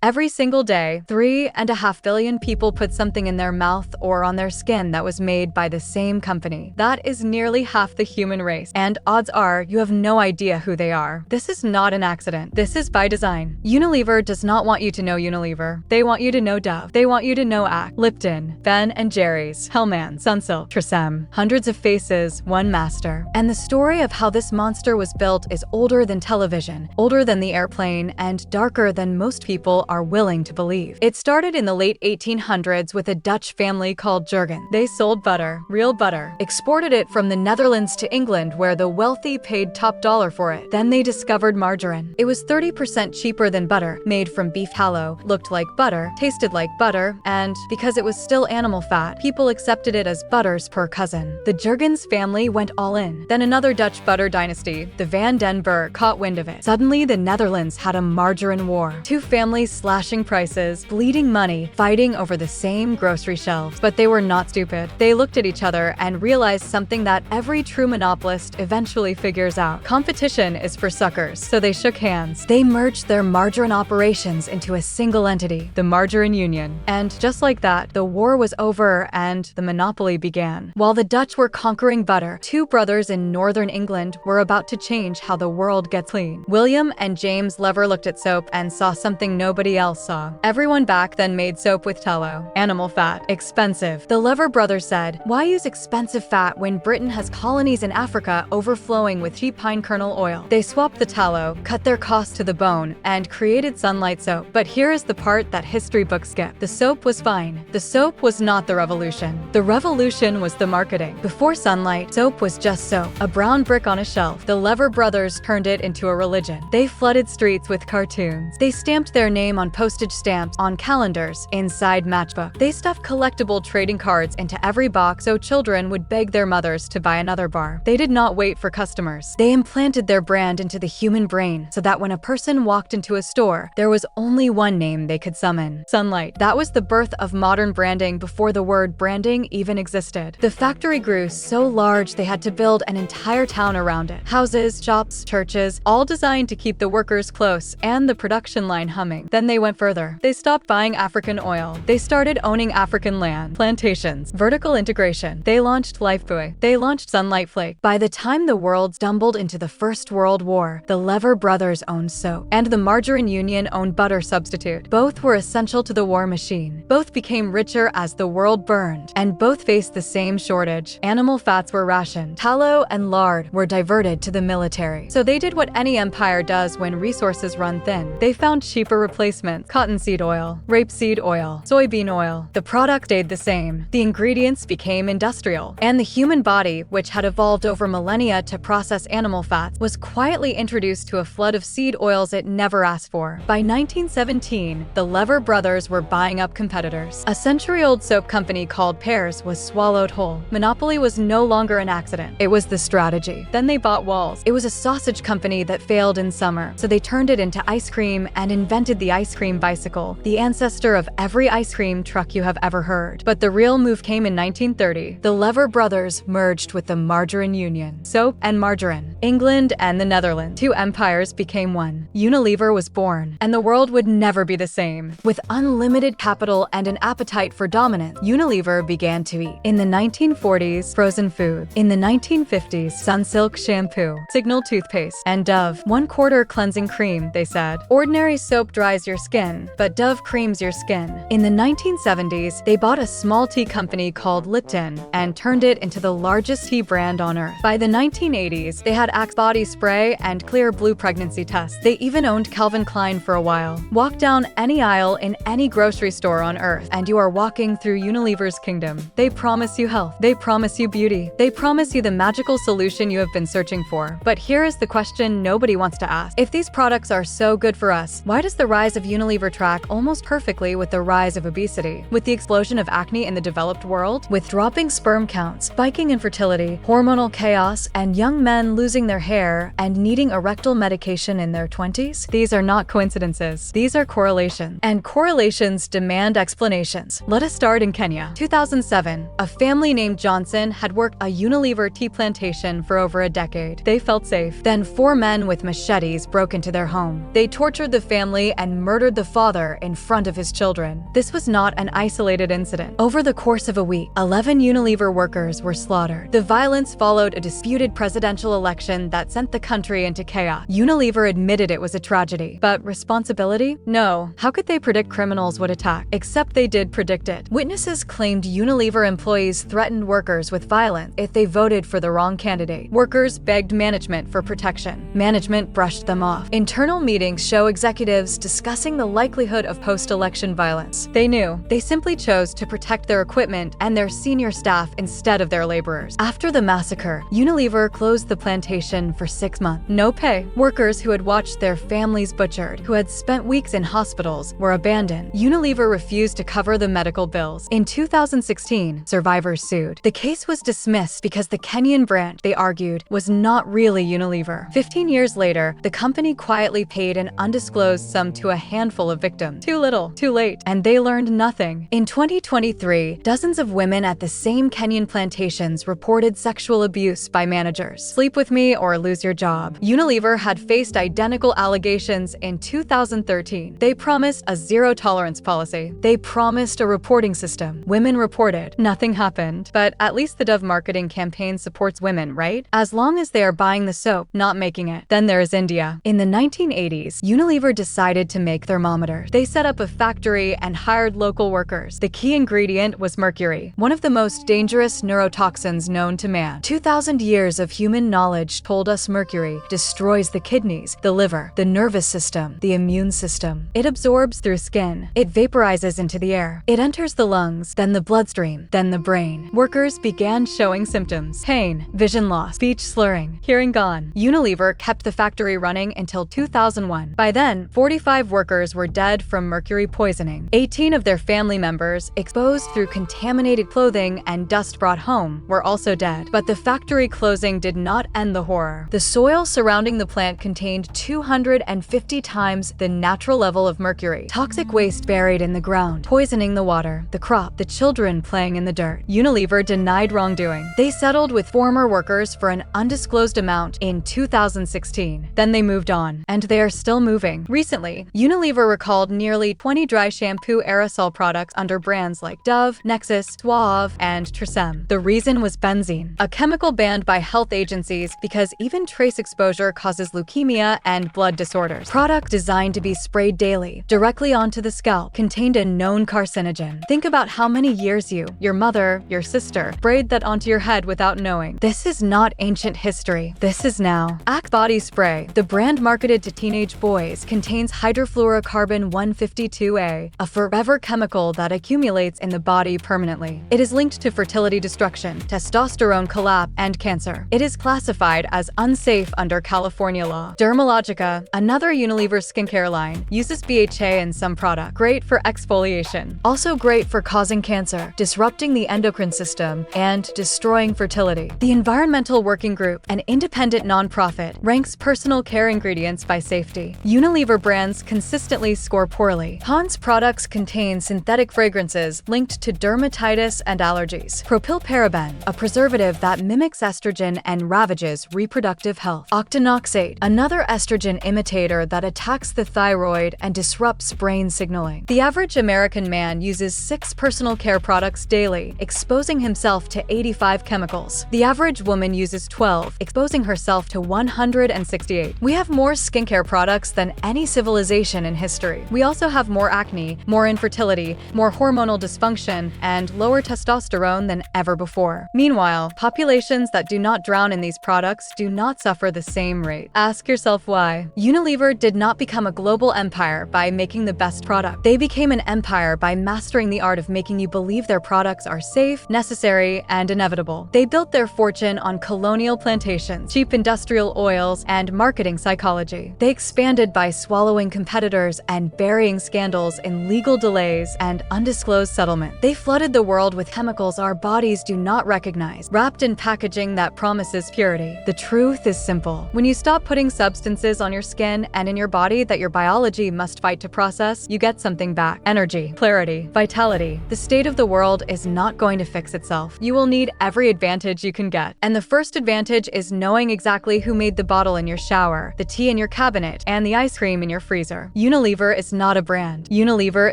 Every single day, 3.5 billion people put something in their mouth or on their skin that was made by the same company. That is nearly half the human race, and odds are you have no idea who they are. This is not an accident. This is by design. Unilever does not want you to know Unilever. They want you to know Dove. They want you to know Act, Lipton, Ben & Jerry's, Hellmann, Sunsilk, Tresemmé. Hundreds of faces, one master. And the story of how this monster was built is older than television, older than the airplane, and darker than most people are willing to believe. It started in the late 1800s with a Dutch family called Jurgen. They sold butter, real butter, exported it from the Netherlands to England where the wealthy paid top dollar for it. Then they discovered margarine. It was 30% cheaper than butter, made from beef tallow, looked like butter, tasted like butter, and because it was still animal fat, people accepted it as butter's per cousin. The Jurgens family went all in. Then another Dutch butter dynasty, the Van den Berg, caught wind of it. Suddenly, the Netherlands had a margarine war. Two families slashing prices, bleeding money, fighting over the same grocery shelves. But they were not stupid. They looked at each other and realized something that every true monopolist eventually figures out. Competition is for suckers. So they shook hands. They merged their margarine operations into a single entity, the Margarine Union. And just like that, the war was over and the monopoly began. While the Dutch were conquering butter, two brothers in northern England were about to change how the world gets clean. William and James Lever looked at soap and saw something nobody else saw. Everyone back then made soap with tallow, animal fat, expensive. The Lever brothers said, "Why use expensive fat when Britain has colonies in Africa overflowing with cheap pine kernel oil?" They swapped the tallow, cut their costs to the bone, and created Sunlight soap. But here is the part that history books skip. The soap was fine. The soap was not the revolution. The revolution was the marketing. Before Sunlight, soap was just soap, a brown brick on a shelf. The Lever brothers turned it into a religion. They flooded streets with cartoons. They stamped their name on postage stamps, on calendars, inside matchbooks. They stuffed collectible trading cards into every box so children would beg their mothers to buy another bar. They did not wait for customers. They implanted their brand into the human brain so that when a person walked into a store, there was only one name they could summon: Sunlight. That was the birth of modern branding before the word branding even existed. The factory grew so large they had to build an entire town around it. Houses, shops, churches, all designed to keep the workers close and the production line humming. Then they went further. They stopped buying African oil. They started owning African land, plantations, vertical integration. They launched Lifebuoy. They launched Sunlight Flake. By the time the world stumbled into the First World War, the Lever brothers owned soap, and the Margarine Union owned butter substitute. Both were essential to the war machine. Both became richer as the world burned, and both faced the same shortage. Animal fats were rationed. Tallow and lard were diverted to the military. So they did what any empire does when resources run thin. They found cheaper replacements: cottonseed oil, rapeseed oil, soybean oil. The product stayed the same. The ingredients became industrial. And the human body, which had evolved over millennia to process animal fats, was quietly introduced to a flood of seed oils it never asked for. By 1917, the Lever brothers were buying up competitors. A century-old soap company called Pears was swallowed whole. Monopoly was no longer an accident. It was the strategy. Then they bought Walls. It was a sausage company that failed in summer, so they turned it into ice cream and invented the ice cream bicycle, the ancestor of every ice cream truck you have ever heard. But the real move came in 1930. The Lever brothers merged with the Margarine Union. Soap and margarine. England and the Netherlands. Two empires became one. Unilever was born, and the world would never be the same. With unlimited capital and an appetite for dominance, Unilever began to eat. In the 1940s, frozen food. In the 1950s, Sunsilk shampoo, Signal toothpaste, and Dove 1/4 cleansing cream, they said. Ordinary soap dries your skin, but Dove creams your skin. In the 1970s, they bought a small tea company called Lipton and turned it into the largest tea brand on earth. By the 1980s, they had Axe body spray and Clear Blue pregnancy tests. They even owned Calvin Klein for a while. Walk down any aisle in any grocery store on earth, and you are walking through Unilever's kingdom. They promise you health. They promise you beauty. They promise you the magical solution you have been searching for. But here is the question nobody wants to ask. If these products are so good for us, why does the rise of Unilever track almost perfectly with the rise of obesity, with the explosion of acne in the developed world, with dropping sperm counts, spiking infertility, hormonal chaos, and young men losing their hair and needing erectile medication in their 20s? These are not coincidences. These are correlations. And correlations demand explanations. Let us start in Kenya. 2007, a family named Johnson had worked a Unilever tea plantation for over a decade. They felt safe. Then 4 men with machetes broke into their home. They tortured the family and murdered the father in front of his children. This was not an isolated incident. Over the course of a week, 11 Unilever workers were slaughtered. The violence followed a disputed presidential election that sent the country into chaos. Unilever admitted it was a tragedy, but responsibility? No. How could they predict criminals would attack? Except they did predict it. Witnesses claimed Unilever employees threatened workers with violence if they voted for the wrong candidate. Workers begged management for protection. Management brushed them off. Internal meetings show executives discussing the likelihood of post-election violence. They knew. They simply chose to protect their equipment and their senior staff instead of their laborers. After the massacre, Unilever closed the plantation for 6 months. No pay. Workers who had watched their families butchered, who had spent weeks in hospitals, were abandoned. Unilever refused to cover the medical bills. In 2016, survivors sued. The case was dismissed because the Kenyan branch, they argued, was not really Unilever. 15 years later, the company quietly paid an undisclosed sum to a handful of victims. Too little, too late, and they learned nothing. In 2023, dozens of women at the same Kenyan plantations reported sexual abuse by managers. Sleep with me or lose your job. Unilever had faced identical allegations in 2013. They promised a zero-tolerance policy. They promised a reporting system. Women reported. Nothing happened. But at least the Dove marketing campaign supports women, right? As long as they are buying the soap, not making it. Then there is India. In the 1980s, Unilever decided to make thermometers. They set up a factory and hired local workers. The key ingredient was mercury, one of the most dangerous neurotoxins known to man. 2,000 years of human knowledge told us mercury destroys the kidneys, the liver, the nervous system, the immune system. It absorbs through skin. It vaporizes into the air. It enters the lungs, then the bloodstream, then the brain. Workers began showing symptoms: pain, vision loss, speech slurring, hearing gone. Unilever kept the factory running until 2001. By then, 45 workers were dead from mercury poisoning. 18 of their family members, exposed through contaminated clothing and dust brought home, were also dead. But the factory closing did not end the horror. The soil surrounding the plant contained 250 times the natural level of mercury. Toxic waste buried in the ground, poisoning the water, the crop, the children playing in the dirt. Unilever denied wrongdoing. They settled with former workers for an undisclosed amount in 2016. Then they moved on, and they are still moving. Recently, Unilever recalled nearly 20 dry shampoo aerosol products under brands like Dove, Nexus, Suave, and Tresemmé. The reason was benzene, a chemical banned by health agencies because even trace exposure causes leukemia and blood disorders. Products designed to be sprayed daily, directly onto the scalp, contained a known carcinogen. Think about how many years you, your mother, your sister, sprayed that onto your head without knowing. This is not ancient history. This is now. Axe Body Spray, the brand marketed to teenage boys, contains hydrofluorocarbon 152A, a forever chemical that accumulates in the body permanently. It is linked to fertility destruction, testosterone collapse, and cancer. It is classified as unsafe under California law. Dermalogica, another Unilever skincare line, uses BHA in some products. Great for exfoliation. Also great for causing cancer, disrupting the endocrine system, and destroying fertility. The Environmental Working Group, an independent nonprofit, ranks personal care ingredients by safety. Unilever brands consistently score poorly. Pond's products contain synthetic fragrances linked to dermatitis and allergies. Propylparaben, a preservative that mimics estrogen and ravages reproductive health. Octinoxate, another estrogen imitator that attacks the thyroid and disrupts brain signaling. The average American man uses 6 personal care products daily, exposing himself to 85 chemicals. The average woman uses 12, exposing herself to 168. We have more skincare products than any civilization in history. We also have more acne, more infertility, more hormonal dysfunction, and lower testosterone than ever before. Meanwhile, populations that do not drown in these products do not suffer the same rate. Ask yourself why. Unilever did not become a global empire by making the best product. They became an empire by mastering the art of making you believe their products are safe, necessary, and inevitable. They built their fortune on colonial plantations, cheap industrial oils, and marketing psychology. They expanded by swallowing competitors and burying scandals in legal delays and undisclosed settlement. They flooded the world with chemicals our bodies do not recognize, wrapped in packaging that promises purity. The truth is simple. When you stop putting substances on your skin and in your body that your biology must fight to process, you get something back. Energy, clarity, vitality. The state of the world is not going to fix itself. You will need every advantage you can get. And the first advantage is knowing exactly who made the bottle in your shower, the tea in your cabinet, and the ice cream in your freezer. Unilever is not a brand. Unilever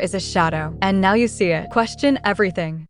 is a shadow. And now you see it. Question everything.